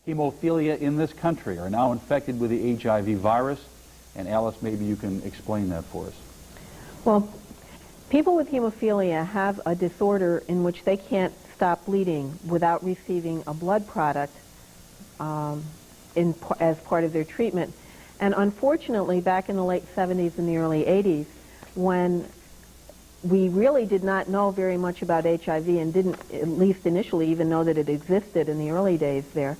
hemophilia in this country are now infected with the HIV virus. And Alice, maybe you can explain that for us. Well, people with hemophilia have a disorder in which they can't stop bleeding without receiving a blood product as part of their treatment. And unfortunately, back in the late 70s and the early 80s, when we really did not know very much about HIV and didn't, at least initially, even know that it existed in the early days there,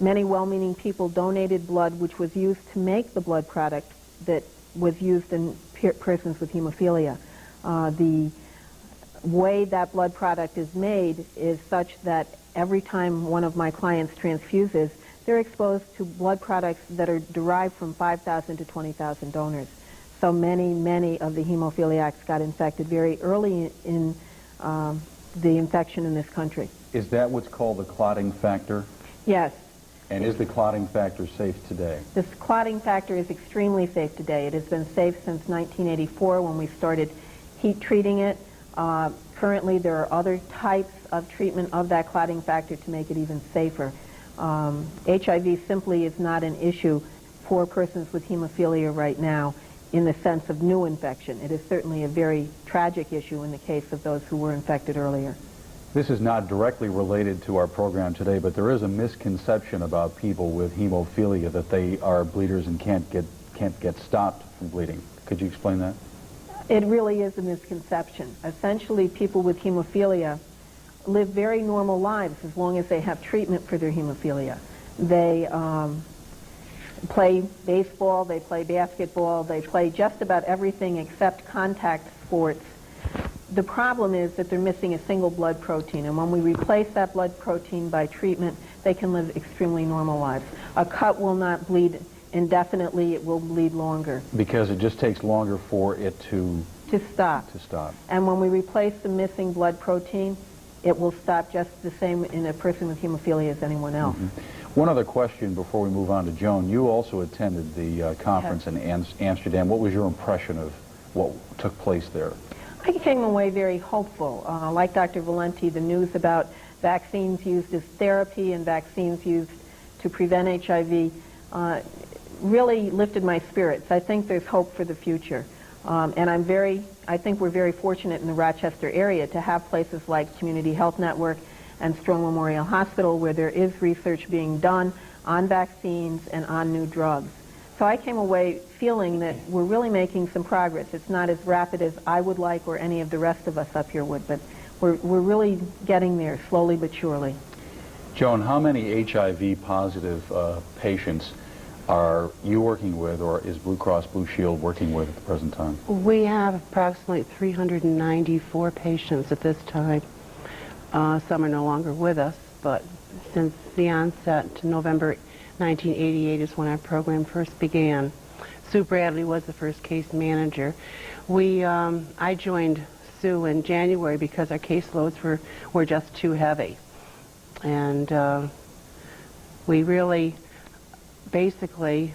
many well-meaning people donated blood which was used to make the blood product that was used in persons with hemophilia. The way that blood product is made is such that every time one of my clients transfuses, they're exposed to blood products that are derived from 5,000 to 20,000 donors. So many of the hemophiliacs got infected very early in the infection in this country. Is that what's called the clotting factor? Yes. And is the clotting factor safe today? This clotting factor is extremely safe today. It has been safe since 1984 when we started heat treating it. Currently there are other types of treatment of that clotting factor to make it even safer. HIV simply is not an issue for persons with hemophilia right now in the sense of new infection. It is certainly a very tragic issue in the case of those who were infected earlier. This is not directly related to our program today, but there is a misconception about people with hemophilia that they are bleeders and can't get stopped from bleeding. Could you explain that? It really is a misconception. Essentially, people with hemophilia live very normal lives as long as they have treatment for their hemophilia. They play baseball, they play basketball, they play just about everything except contact sports. The problem is that they're missing a single blood protein, and when we replace that blood protein by treatment, they can live extremely normal lives. A cut will not bleed indefinitely, it will bleed longer. Because it just takes longer for it to stop. And when we replace the missing blood protein, it will stop just the same in a person with hemophilia as anyone else. Mm-hmm. One other question before we move on to Joan. You also attended the conference in Amsterdam. What was your impression of what took place there? I came away very hopeful. Like Dr. Valenti, the news about vaccines used as therapy and vaccines used to prevent HIV really lifted my spirits. I think there's hope for the future. And I think we're very fortunate in the Rochester area to have places like Community Health Network and Strong Memorial Hospital where there is research being done on vaccines and on new drugs. So I came away feeling that we're really making some progress. It's not as rapid as I would like or any of the rest of us up here would, but we're really getting there slowly but surely. Joan, how many HIV-positive patients are you working with, or is Blue Cross Blue Shield working with at the present time? We have approximately 394 patients at this time. Some are no longer with us, but since the onset to November 1988 is when our program first began. Sue Bradley was the first case manager. I joined Sue in January because our caseloads were just too heavy. And we really basically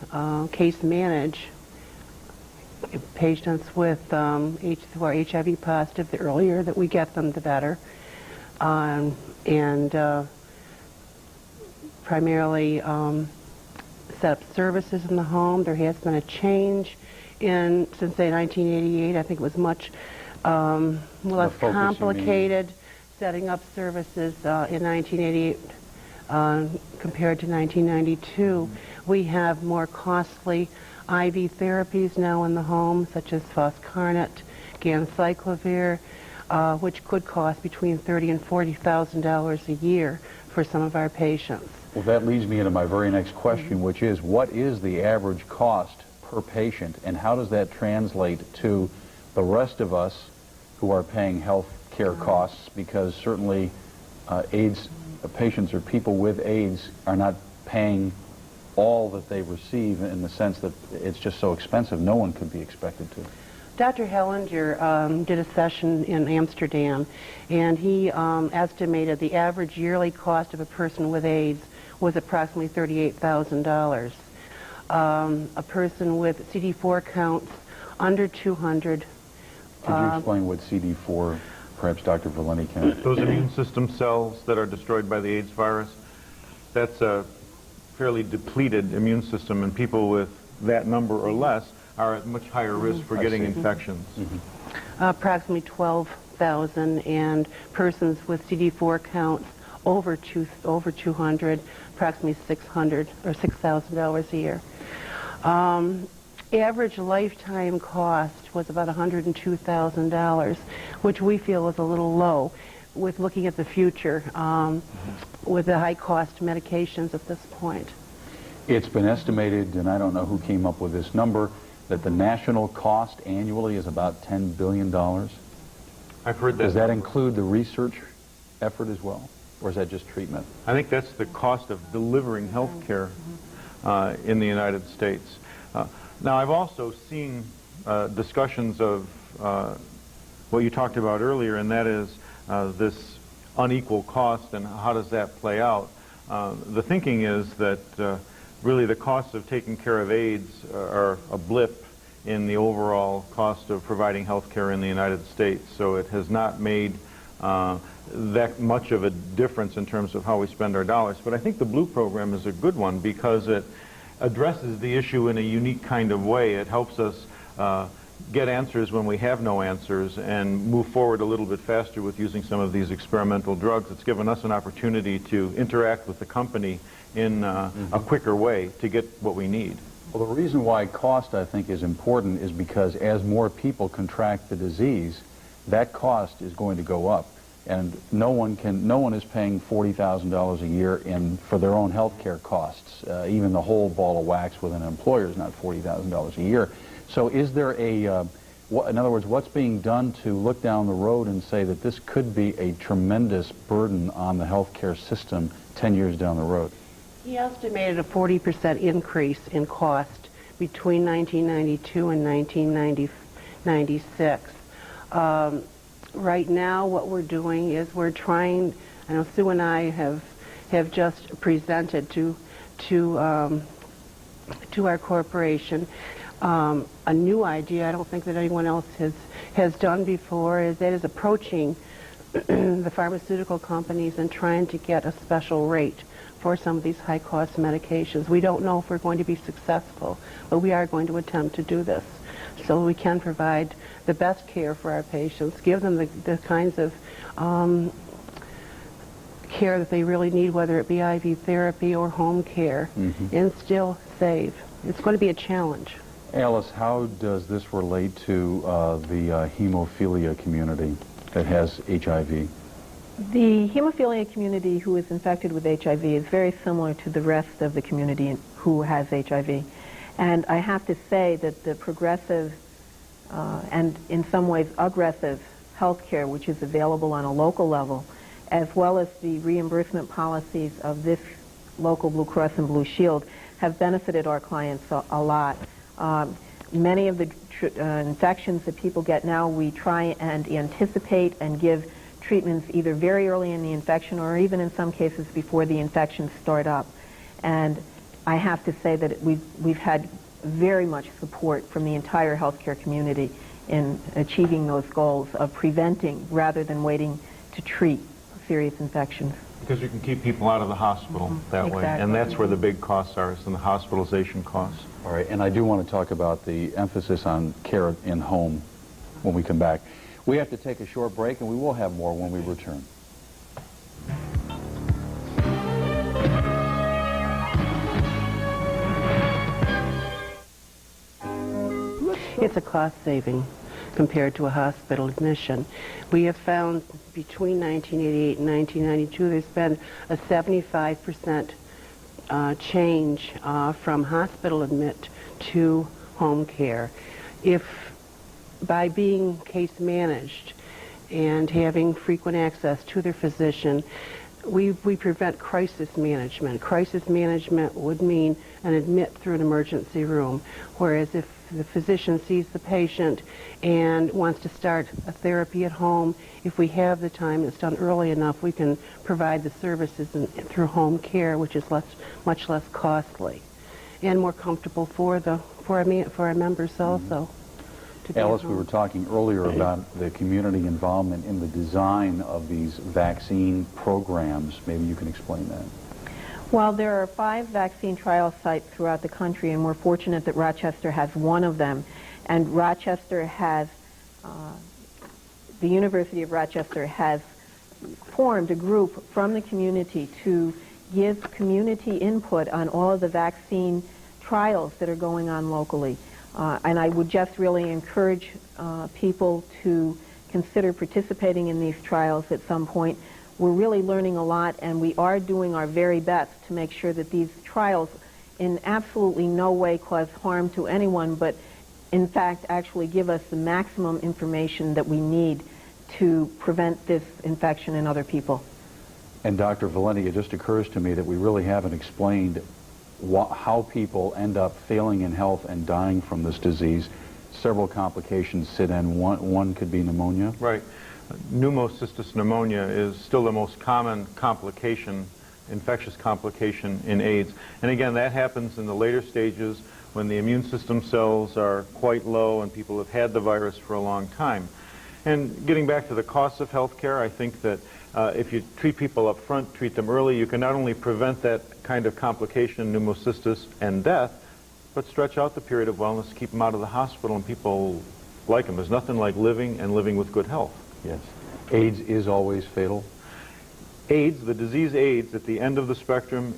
case manage patients with who are HIV positive. The earlier that we get them, the better. Primarily set up services in the home. There has been a change since say 1988. I think it was much less complicated setting up services in 1988 compared to 1992. We have more costly IV therapies now in the home, such as foscarnet, ganciclovir, which could cost between $30,000 and $40,000 a year for some of our patients. Well, that leads me into my very next question, which is, what is the average cost per patient, and how does that translate to the rest of us who are paying health care costs? Because certainly AIDS patients or people with AIDS are not paying all that they receive, in the sense that it's just so expensive. No one could be expected to. Dr. Hellinger did a session in Amsterdam, and he estimated the average yearly cost of a person with AIDS was approximately $38,000. A person with CD4 counts under 200. Could you explain what CD4, perhaps Dr. Valenti can? Those immune system cells that are destroyed by the AIDS virus. that's a fairly depleted immune system, and people with that number or less are at much higher risk for getting infections. Approximately 12,000, and persons with CD4 counts over 200, approximately 600 or $6,000 a year. Average lifetime cost was about $102,000, which we feel is a little low with looking at the future with the high-cost medications at this point. It's been estimated, and I don't know who came up with this number, that the national cost annually is about $10 billion. I've heard that. Does that include the research effort as well, or is that just treatment? I think that's the cost of delivering health care in the United States. Now, I've also seen discussions of what you talked about earlier, and that is this unequal cost and how does that play out. The thinking is that really the costs of taking care of AIDS are a blip in the overall cost of providing health care in the United States. So it has not made that much of a difference in terms of how we spend our dollars. But I think the Blue program is a good one because it addresses the issue in a unique kind of way. It helps us get answers when we have no answers and move forward a little bit faster with using some of these experimental drugs. It's given us an opportunity to interact with the company in a quicker way to get what we need. Well, the reason why cost, I think, is important is because as more people contract the disease, that cost is going to go up. And no one is paying $40,000 a year for their own health care costs. Even the whole ball of wax with an employer is not $40,000 a year. So is there in other words, what's being done to look down the road and say that this could be a tremendous burden on the health care system 10 years down the road? He estimated a 40% increase in cost between 1992 and 1996. Right now, what we're doing is we're trying. I know Sue and I have just presented to our corporation a new idea. I don't think that anyone else has done before. That is approaching the pharmaceutical companies and trying to get a special rate for some of these high-cost medications. We don't know if we're going to be successful, but we are going to attempt to do this so we can provide the best care for our patients, give them the kinds of care that they really need, whether it be IV therapy or home care, and still save. It's going to be a challenge. Alice, how does this relate to the hemophilia community that has HIV? The hemophilia community who is infected with HIV is very similar to the rest of the community who has HIV. And I have to say that the progressive and in some ways aggressive health care which is available on a local level, as well as the reimbursement policies of this local Blue Cross and Blue Shield, have benefited our clients a lot. Many of the infections that people get now, we try and anticipate and give treatments either very early in the infection or even in some cases before the infections start up. And I have to say that we've had very much support from the entire healthcare community in achieving those goals of preventing rather than waiting to treat serious infections. Because you can keep people out of the hospital that way, and that's where the big costs are, is in the hospitalization costs. All right, and I do want to talk about the emphasis on care in home when we come back. We have to take a short break, and we will have more when we return. It's a cost saving compared to a hospital admission. We have found between 1988 and 1992 there's been a 75% change from hospital admit to home care. If by being case managed and having frequent access to their physician, we prevent crisis management. Crisis management would mean an admit through an emergency room, whereas if the physician sees the patient and wants to start a therapy at home, if we have the time, it's done early enough, we can provide the services through home care, which is much less costly and more comfortable for our members also. Alice, we were talking earlier about the community involvement in the design of these vaccine programs. Maybe you can explain that. Well, there are 5 vaccine trial sites throughout the country, and we're fortunate that Rochester has one of them. And Rochester has, the University of Rochester has formed a group from the community to give community input on all of the vaccine trials that are going on locally. And I would just really encourage people to consider participating in these trials at some point. We're really learning a lot, and we are doing our very best to make sure that these trials in absolutely no way cause harm to anyone, but in fact actually give us the maximum information that we need to prevent this infection in other people. And Dr. Valenti, it just occurs to me that we really haven't explained how people end up failing in health and dying from this disease. Several complications sit in. One could be pneumonia. Right. Pneumocystis pneumonia is still the most common complication, infectious complication in AIDS. And again, that happens in the later stages when the immune system cells are quite low and people have had the virus for a long time. And getting back to the costs of health care, I think that if you treat people up front, treat them early, you can not only prevent that kind of complication, pneumocystis, and death, but stretch out the period of wellness, keep them out of the hospital, and people like them. There's nothing like living and living with good health. Yes. AIDS is always fatal? AIDS, the disease AIDS, at the end of the spectrum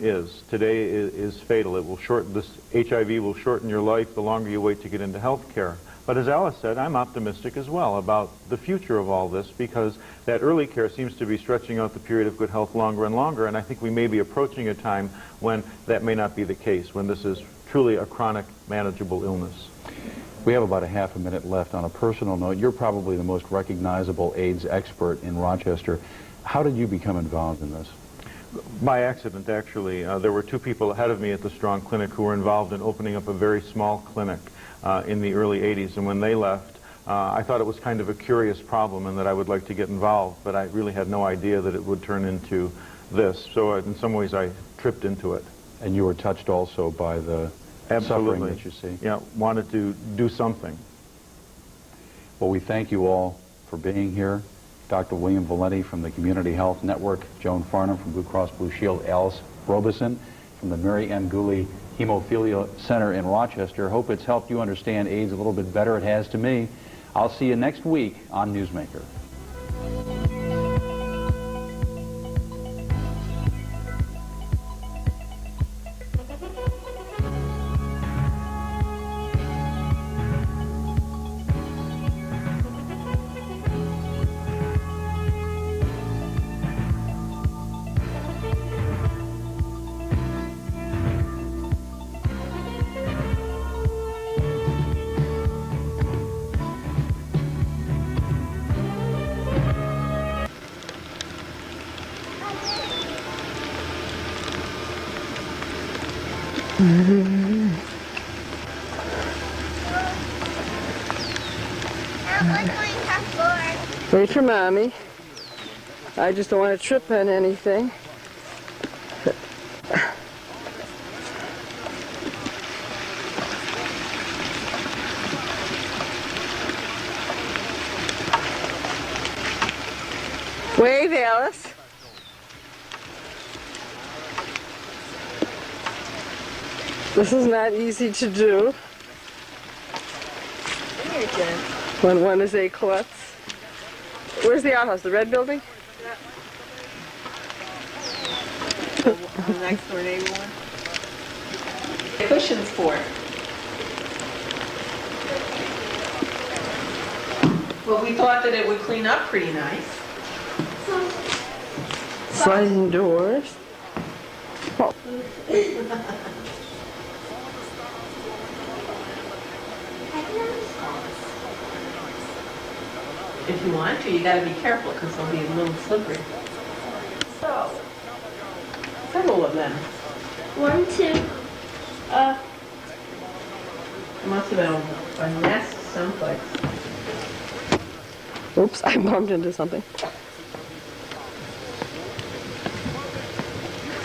today is fatal. It will shorten, this HIV will shorten your life the longer you wait to get into health care. But as Alice said, I'm optimistic as well about the future of all this, because that early care seems to be stretching out the period of good health longer and longer, and I think we may be approaching a time when that may not be the case, when this is truly a chronic, manageable illness. We have about a half a minute left. On a personal note, you're probably the most recognizable AIDS expert in Rochester. How did you become involved in this? By accident, actually. There were 2 people ahead of me at the Strong Clinic who were involved in opening up a very small clinic in the early 80s, and when they left, I thought it was kind of a curious problem and that I would like to get involved, but I really had no idea that it would turn into this. So in some ways I tripped into it. And you were touched also by the suffering that you see? Yeah, wanted to do something. Well, we thank you all for being here. Dr. William Valenti from the Community Health Network, Joan Farnham from Blue Cross Blue Shield, Alice Robeson from the Mary M. GULA Hemophilia Center in Rochester. Hope it's helped you understand AIDS a little bit better. It has to me. I'll see you next week on Newsmaker. Wait for Mommy. I just don't want to trip on anything. Wave, Alice. This is not easy to do when one is a klutz. Where's the outhouse? The red building? The next door neighbor one. Cushions for it. Well, we thought that it would clean up pretty nice. Sliding doors. Oh. If you want to, you got to be careful because they'll be a little slippery. So, several of them. 1, 2. It must have been a nest someplace. Oops, I bumped into something.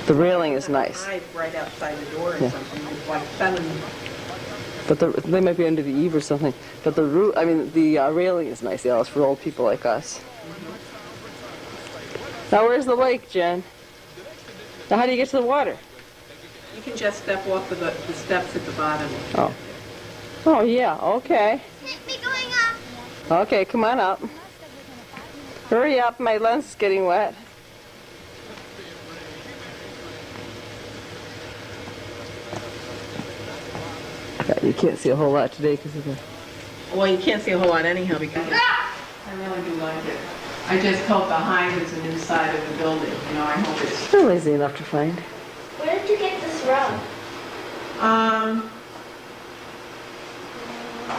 The railing is nice. Right outside the door or Yeah. something. It's like feminine. But they might be under the eave or something. But the roof, I mean, the railing is nice, Alice, for old people like us. Now, where's the lake, Jen? Now, how do you get to the water? You can just step off of the steps at the bottom. Oh. Oh, yeah, okay. Me going up. Okay, come on up. Hurry up, my lens is getting wet. Yeah, you can't see a whole lot today because of the... Well, you can't see a whole lot anyhow because I really do like it. I just hope behind is an inside of the building. You know, I hope it's... Still easy enough to find. Where did you get this rug?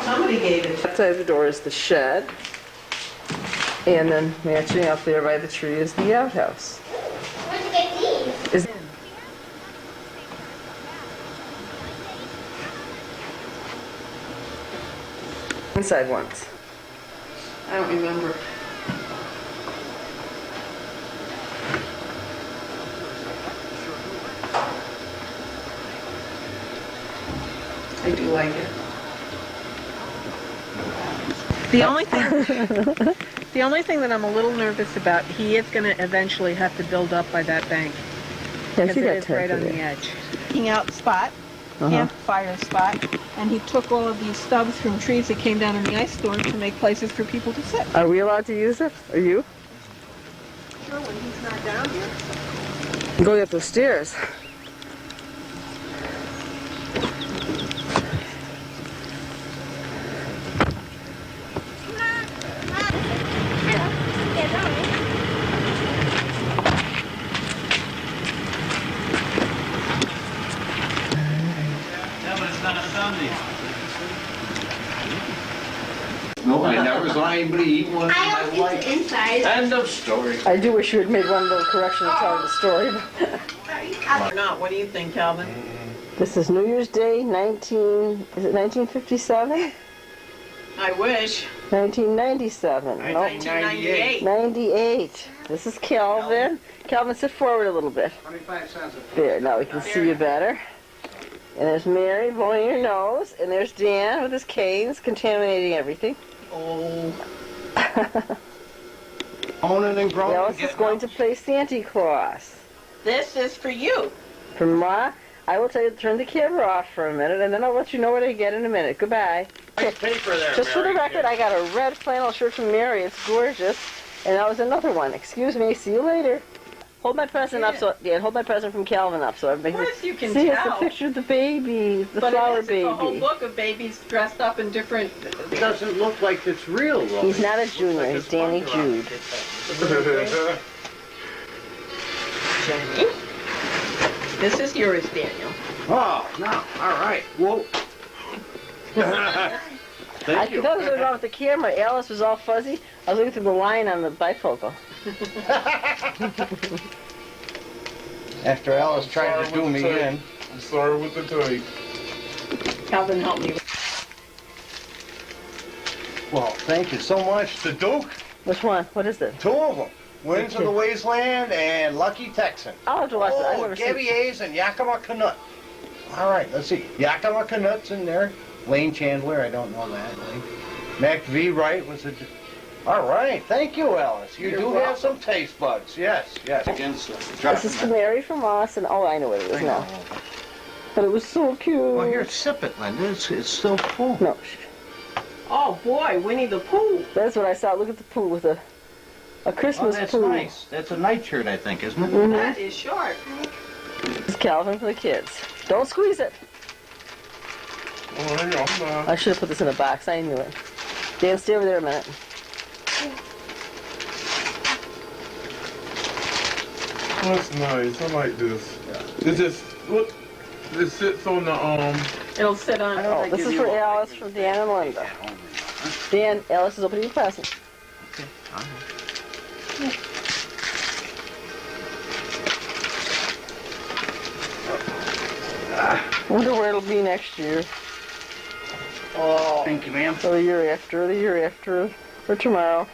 Somebody gave it. Outside the door is the shed. And then matching up there by the tree is the outhouse. Where did you get these? Is inside ones. I don't remember. I do like it. The only thing that I'm a little nervous about, he is going to eventually have to build up by that bank. Yeah, Because see it that is right on the there. edge. Looking out spot, campfire spot, and he took all of these stubs from trees that came down in the ice storm to make places for people to sit. Are we allowed to use it? Are you? Sure, when he's not down here. Going up the stairs. No, I never saw anybody eat one in I my don't eat life. the inside. End of story. I do wish you had made one little correction to tell the story. Or not, what do you think, Calvin? This is New Year's Day, is it 1957? I wish. 1997. Nope. 1998. 98. This is Calvin. Calvin, sit forward a little bit. 25 cents. There, now we can see you better. And there's Mary blowing your nose. And there's Dan with his canes, contaminating everything. Oh. Owning and growing. Alice is going to play Santa Claus. This is for you. From Ma, I will tell you to turn the camera off for a minute, and then I'll let you know what I get in a minute. Goodbye. Nice paper there, Just for the Mary. record, I got a red flannel shirt from Mary. It's gorgeous. And that was another one. Excuse me. See you later. Hold my present up, so Dan. Hold my present from Calvin up, so everybody. Of course you can see, tell. it's a picture of the baby, the But flower it is, it's a whole baby. book of babies dressed up in different... It doesn't look like it's real, though. He's not a junior. He's Danny Jude. Jenny. This is yours, Daniel. Oh, no. All right. Whoa. I Thank you. thought it was wrong with the camera. Alice was all fuzzy. I was looking through the line on the bifocal. After Alice tried to do me in. I'm sorry with the toy. Calvin, help me. Well, thank you so much. The Duke, Which one? What is it? two of them. Winds of the Wasteland and Lucky Texan. I'll have to watch it. I've Oh, never Gabby seen. Hayes and Yakima Canutt. All right, let's see. Yakima Canutt's in there. Lane Chandler, I don't know that. Mac V. Wright was a... All right, thank you, Alice. You do have some taste buds. Yes, yes. This is for Mary from us, and oh, I know what it is now. But it was so cute. Well, here, sip it, Linda. It's still full. No, Oh, boy, Winnie the Pooh. that's what I saw. Look at the pool with a Oh, Christmas that's pool. nice. That's a nightshirt, I think, isn't it? Mm-hmm. That is short. It's Calvin for the kids. Don't squeeze it. Oh, hang on, I'm not. I should have put this in a box. I knew it. Dan, stay over there a minute. That's nice. I like this. It just look. It sits on the It'll sit on... Oh, this is for Alice from Dan and Linda. Dan, Alice is opening your present. Wonder where it'll be next year. Oh, thank you, ma'am. Or the year after, or the year after, or tomorrow.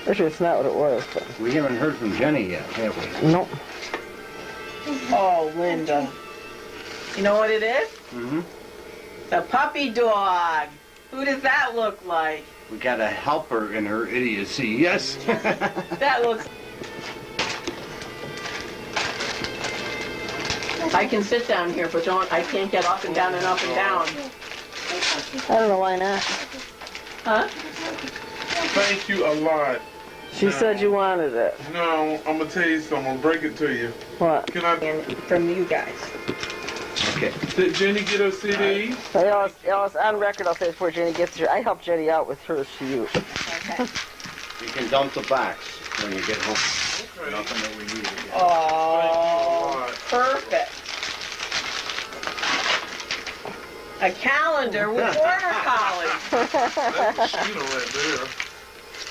Actually, it's not what it was, but... We haven't heard from Jenny yet, have we? Nope. Oh, Linda. You know what it is? Mm-hmm. The puppy dog. Who does that look like? We got to help her in her idiocy, yes? That looks... I can sit down here, but I can't get up and down and up and down. I don't know why not. Huh? Thank you a lot. She said you wanted it. No, I'm gonna tell you something. I'm gonna break it to you. What? Can I? From you guys. Okay. Did Jenny get her CD? Alice, on record, I'll say before Jenny gets here, I helped Jenny out with hers to you. Okay. You can dump the box when you get home. Nothing that we need again. Oh, perfect. A calendar with border collies. That's Sheena right there.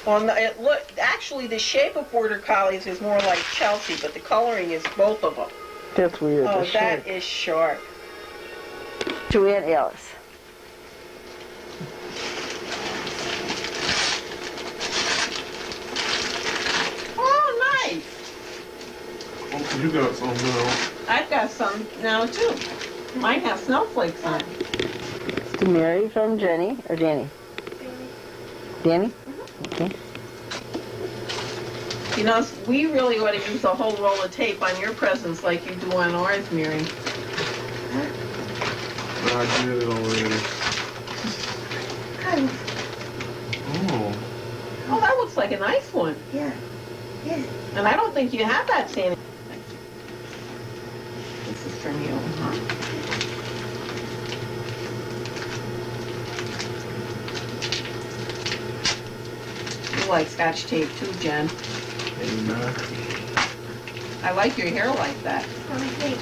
Well, no, actually, the shape of border collies is more like Chelsea, but the coloring is both of them. That's weird. Oh, that is sharp. To Aunt Alice. Oh, nice. Oh, you got some now. I've got some now, too. Mine have snowflakes on it. To Mary from Jenny, or Danny? Danny? Okay. You know, we really ought to use a whole roll of tape on your presents like you do on ours, Mary. I did it already. Oh. Oh, that looks like a nice one. Yeah. Yeah. And I don't think you have that, Sandy. This is from you, huh? You like Scotch tape too, Jen. Amen. I like your hair like that. Okay.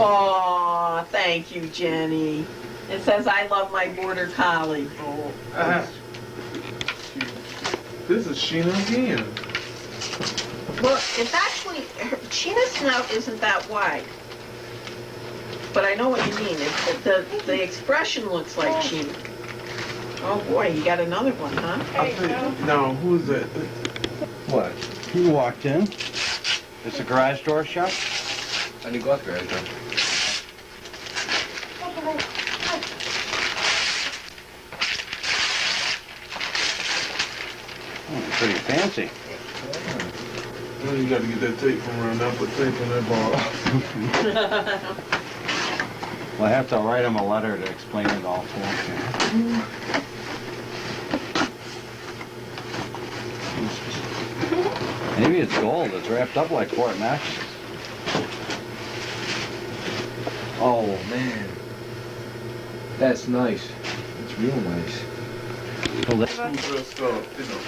Oh, thank you, Jenny. It says, I love my border collie. Oh. This is Sheena again. Well, it's actually, Sheena's snout isn't that wide. But I know what you mean. The expression looks like Sheena. Oh boy, you got another one, huh? No, who's that? What? You walked in. Is the garage door shut? I didn't go out the garage door. Pretty fancy. Well, you got to get that tape from around there. Put tape on that bar. Well, I have to write him a letter to explain it all to him. Maybe it's gold. It's wrapped up like Fort Knox. Oh man, that's nice. It's real nice. Well, that's Who's dressed up? You know.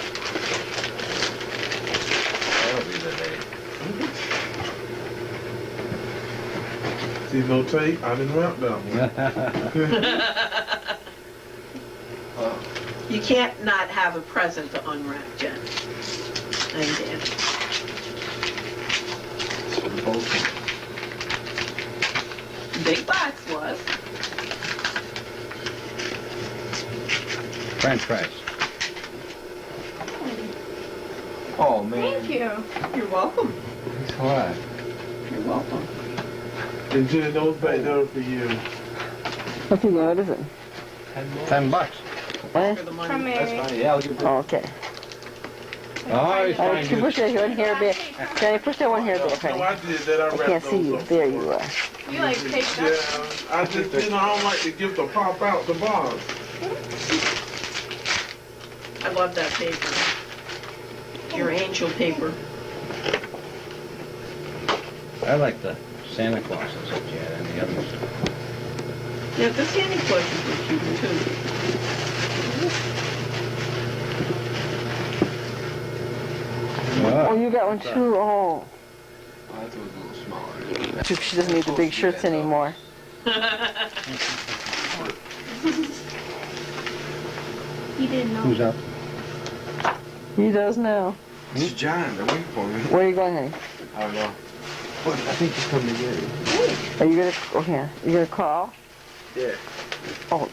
that'll be the day. See no tape? I didn't wrap that one. You can't not have a present to unwrap, Jen. And Dan. Big box was. French fries. Oh man. Thank you. You're welcome. Thanks a lot. You're welcome. And Jenny, those back there are for you. What is it? $10. For the From money. Mary. Fine, yeah, I'll give Oh, okay. Oh, he's Oh, fine. you push that one hair back. Jenny, push that one hair back, No, honey. I did that. I I wrapped can't see you. those up. There you are. You like taped Yeah, up? I just, you know, I don't like the gift to pop out the box. I love that paper. Your angel paper. I like the Santa Clauses that you had and the others. Yeah, the Santa Clauses were cute too. Oh, you got one too? Oh. I thought it was a little smaller. She doesn't need the big shirts anymore. He didn't know. Who's up? He does now. It's John. They're waiting for me. Where are you going, honey? I don't know. But I think he's coming to get you. Are you gonna? Oh yeah. You gonna call? Yeah. Oh.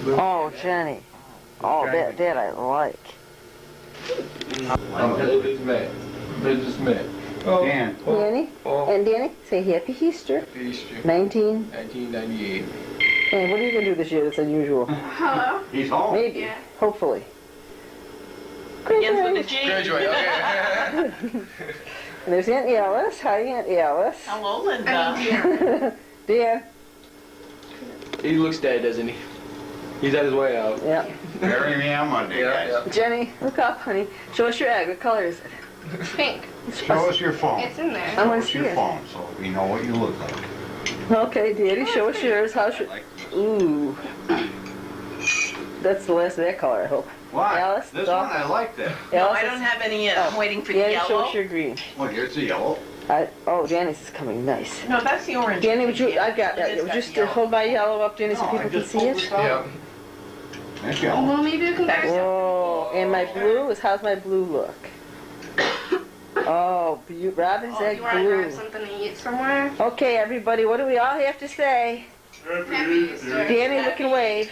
Oh, Jenny. Oh, that I like. Businessman. Dan. Danny? Oh. And Danny, say Happy Easter. Easter. 19. 1998. Hey, what are you going to do this year that's unusual? Hello? He's home. Maybe. Yeah. Hopefully. Begins with a G. Graduate, okay. And there's Aunt Alice. Hi, Aunt Alice. Hello, Linda. Dan. He looks dead, doesn't he? He's on his way out. Yeah. Bury me on Monday, guys. Jenny, look up, honey. Show us your egg. What color is it? Pink. Show us your phone. It's in there. I Show want to us see your it. phone so we know what you look like. Okay, Daddy, show us yours. How's your... Ooh. That's the last of that color, I hope. Why? Alice, This dog. one, I like that. No, I don't have any, I'm waiting for the Danny, show yellow. us your green. Well, here's the yellow. Oh, Danny's is coming. Nice. No, that's the orange. Danny, would you... I've got It is that. got Just yellow. hold my yellow up, Danny, so No, I people can just see pulled it. this out. That's yellow. Well, maybe you can grab some. Oh, and my blue is... How's my blue look? Oh, Robin's Oh, egg you want to blue. grab something to eat somewhere? Okay, everybody, what do we all have to say? Happy Easter. Danny, look and wave.